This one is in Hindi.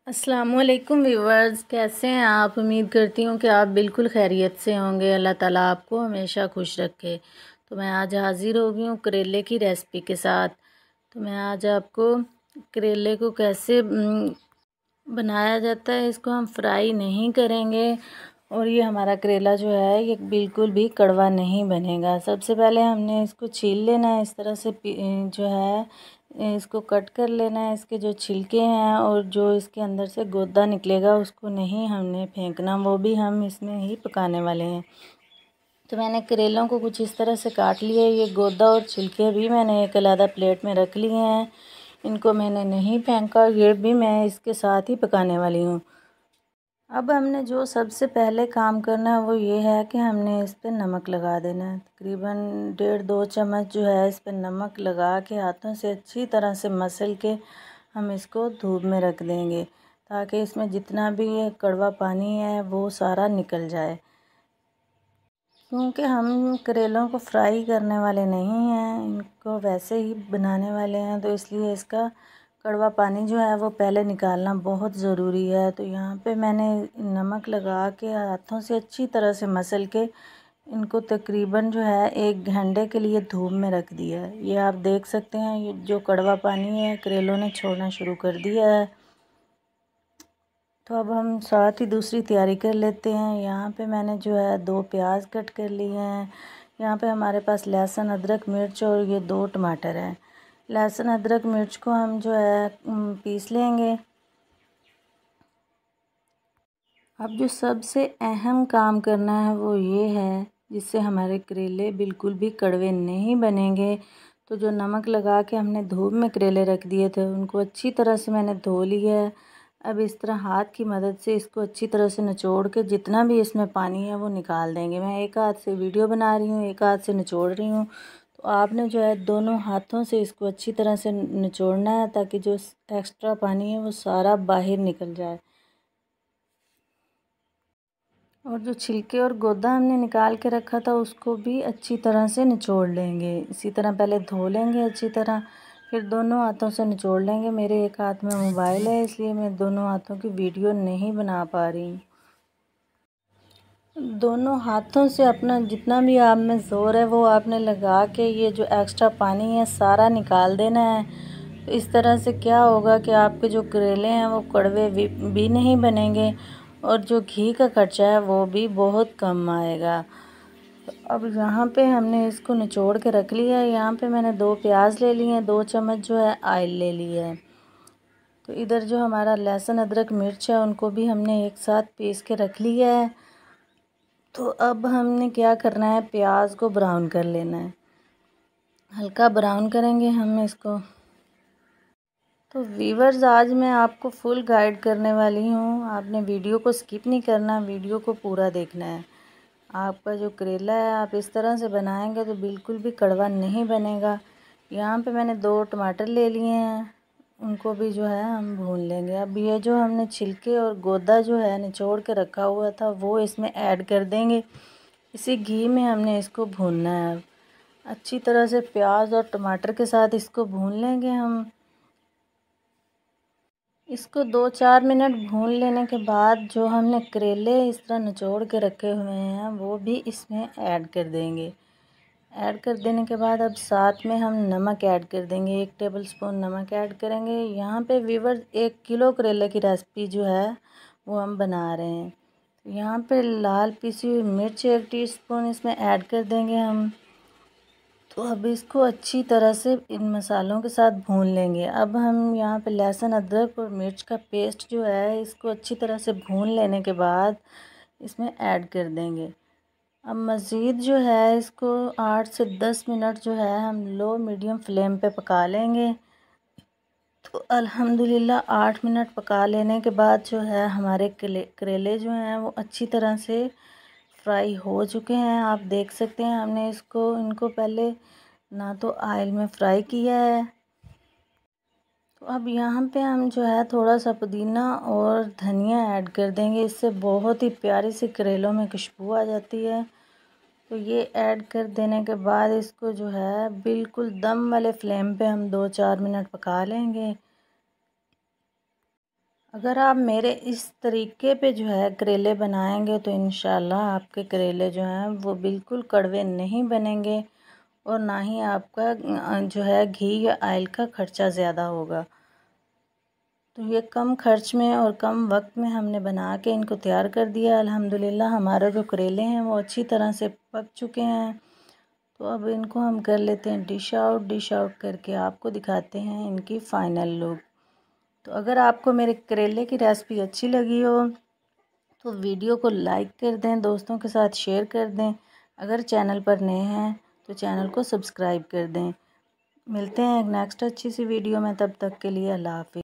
अस्सलामुअलैकुम व्यूवर्स, कैसे हैं आप। उम्मीद करती हूँ कि आप बिल्कुल खैरियत से होंगे। अल्लाह ताला आपको हमेशा खुश रखे। तो मैं आज हाज़िर हो गई हूँ करेले की रेसिपी के साथ। तो मैं आज आपको करेले को कैसे बनाया जाता है, इसको हम फ्राई नहीं करेंगे और ये हमारा करेला जो है ये बिल्कुल भी कड़वा नहीं बनेगा। सबसे पहले हमने इसको छील लेना है, इस तरह से जो है इसको कट कर लेना है। इसके जो छिलके हैं और जो इसके अंदर से गोदा निकलेगा उसको नहीं हमने फेंकना, वो भी हम इसमें ही पकाने वाले हैं। तो मैंने करेलों को कुछ इस तरह से काट लिया है। ये गोदा और छिलके भी मैंने एक अलग प्लेट में रख लिए हैं, इनको मैंने नहीं फेंका, ये भी मैं इसके साथ ही पकाने वाली हूँ। अब हमने जो सबसे पहले काम करना है वो ये है कि हमने इस पर नमक लगा देना है। तकरीबन 1.5-2 चम्मच जो है इस पर नमक लगा के हाथों से अच्छी तरह से मसल के हम इसको धूप में रख देंगे, ताकि इसमें जितना भी ये कड़वा पानी है वो सारा निकल जाए। क्योंकि हम करेलों को फ्राई करने वाले नहीं हैं, इनको वैसे ही बनाने वाले हैं, तो इसलिए इसका कड़वा पानी जो है वो पहले निकालना बहुत ज़रूरी है। तो यहाँ पे मैंने नमक लगा के हाथों से अच्छी तरह से मसल के इनको तकरीबन जो है 1 घंटे के लिए धूप में रख दिया है। ये आप देख सकते हैं, ये जो कड़वा पानी है करेलों ने छोड़ना शुरू कर दिया है। तो अब हम साथ ही दूसरी तैयारी कर लेते हैं। यहाँ पे मैंने जो है 2 प्याज कट कर लिए हैं। यहाँ पे हमारे पास लहसुन, अदरक, मिर्च और ये 2 टमाटर हैं। लहसुन, अदरक, मिर्च को हम जो है पीस लेंगे। अब जो सबसे अहम काम करना है वो ये है, जिससे हमारे करेले बिल्कुल भी कड़वे नहीं बनेंगे। तो जो नमक लगा के हमने धूप में करेले रख दिए थे उनको अच्छी तरह से मैंने धो लिया है। अब इस तरह हाथ की मदद से इसको अच्छी तरह से निचोड़ के जितना भी इसमें पानी है वो निकाल देंगे। मैं एक हाथ से वीडियो बना रही हूँ, एक हाथ से निचोड़ रही हूँ। तो आपने जो है दोनों हाथों से इसको अच्छी तरह से निचोड़ना है, ताकि जो एक्स्ट्रा पानी है वो सारा बाहर निकल जाए। और जो छिलके और गोदा हमने निकाल के रखा था उसको भी अच्छी तरह से निचोड़ लेंगे। इसी तरह पहले धो लेंगे अच्छी तरह, फिर दोनों हाथों से निचोड़ लेंगे। मेरे एक हाथ में मोबाइल है इसलिए मैं दोनों हाथों की वीडियो नहीं बना पा रही। दोनों हाथों से अपना जितना भी आप में ज़ोर है वो आपने लगा के ये जो एक्स्ट्रा पानी है सारा निकाल देना है। तो इस तरह से क्या होगा कि आपके जो करेले हैं वो कड़वे भी नहीं बनेंगे और जो घी का खर्चा है वो भी बहुत कम आएगा। तो अब यहाँ पे हमने इसको निचोड़ के रख लिया है। यहाँ पे मैंने 2 प्याज ले लिए हैं, 2 चम्मच जो है ऑयल ले लिया है। तो इधर जो हमारा लहसुन, अदरक, मिर्च है उनको भी हमने एक साथ पीस के रख लिया है। तो अब हमने क्या करना है, प्याज को ब्राउन कर लेना है, हल्का ब्राउन करेंगे हम इसको। तो वीवर्स, आज मैं आपको फुल गाइड करने वाली हूँ, आपने वीडियो को स्किप नहीं करना, वीडियो को पूरा देखना है। आपका जो करेला है आप इस तरह से बनाएंगे तो बिल्कुल भी कड़वा नहीं बनेगा। यहाँ पे मैंने 2 टमाटर ले लिए हैं, उनको भी जो है हम भून लेंगे। अब ये जो हमने छिलके और गोदा जो है निचोड़ के रखा हुआ था वो इसमें ऐड कर देंगे। इसी घी में हमने इसको भूनना है। अच्छी तरह से प्याज और टमाटर के साथ इसको भून लेंगे हम। इसको 2-4 मिनट भून लेने के बाद जो हमने करेले इस तरह निचोड़ के रखे हुए हैं वो भी इसमें ऐड कर देंगे। ऐड कर देने के बाद अब साथ में हम नमक ऐड कर देंगे, 1 टेबल स्पून नमक ऐड करेंगे। यहाँ पे वीवर 1 किलो करेले की रेसिपी जो है वो हम बना रहे हैं। यहाँ पे लाल पिसी हुई मिर्च 1 टीस्पून इसमें ऐड कर देंगे हम। तो अब इसको अच्छी तरह से इन मसालों के साथ भून लेंगे। अब हम यहाँ पे लहसुन, अदरक और मिर्च का पेस्ट जो है इसको अच्छी तरह से भून लेने के बाद इसमें ऐड कर देंगे। अब मज़ीद जो है इसको 8 से 10 मिनट जो है हम लो मीडियम फ्लेम पे पका लेंगे। तो अल्हम्दुलिल्लाह 8 मिनट पका लेने के बाद जो है हमारे करेले जो हैं वो अच्छी तरह से फ्राई हो चुके हैं। आप देख सकते हैं हमने इनको पहले ना तो ऑयल में फ्राई किया है। तो अब यहाँ पे हम जो है थोड़ा सा पुदीना और धनिया ऐड कर देंगे, इससे बहुत ही प्यारी सी करेलों में खुशबू आ जाती है। तो ये ऐड कर देने के बाद इसको जो है बिल्कुल दम वाले फ्लेम पे हम 2-4 मिनट पका लेंगे। अगर आप मेरे इस तरीके पे जो है करेले बनाएंगे तो इंशाल्लाह आपके करेले जो हैं वो बिल्कुल कड़वे नहीं बनेंगे और ना ही आपका जो है घी या ऑयल का खर्चा ज़्यादा होगा। तो ये कम खर्च में और कम वक्त में हमने बना के इनको तैयार कर दिया। अल्हम्दुलिल्लाह हमारे जो करेले हैं वो अच्छी तरह से पक चुके हैं। तो अब इनको हम कर लेते हैं डिश आउट करके आपको दिखाते हैं इनकी फ़ाइनल लुक। तो अगर आपको मेरे करेले की रेसिपी अच्छी लगी हो तो वीडियो को लाइक कर दें, दोस्तों के साथ शेयर कर दें। अगर चैनल पर नए हैं तो चैनल को सब्सक्राइब कर दें। मिलते हैं एक नेक्स्ट अच्छी सी वीडियो में, तब तक के लिए अल्लाह हाफ़िज़।